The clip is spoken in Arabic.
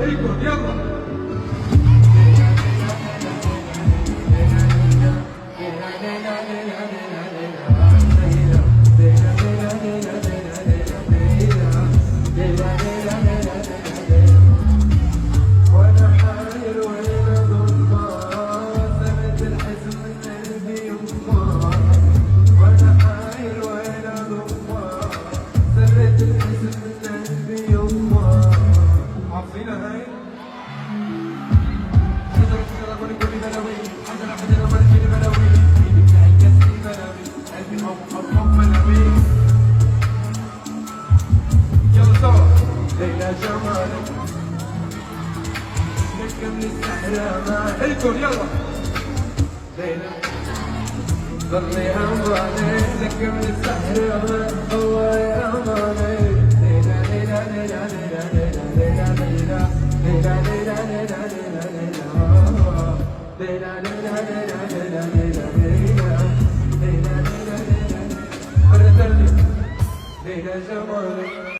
اركض يلا. عارفينها هاي؟ حجرة حجرة كل كل بلاوي، حجرة حجرة مركل بلاوي، ايدي بتاعي كسري بلاوي، قلبي حب حب حب بلاوي. يلا سوا. ليلى جمالك نكمل السحرة معك. الكل يلا. ليلى ضلي أماني نكمل السحرة معك. هو يا أماني. ليلى ليلى ليلى ليلى ليلى ليلى ليلى ليلى ليلى ليلى ليلى ليلى ليلى جمالك.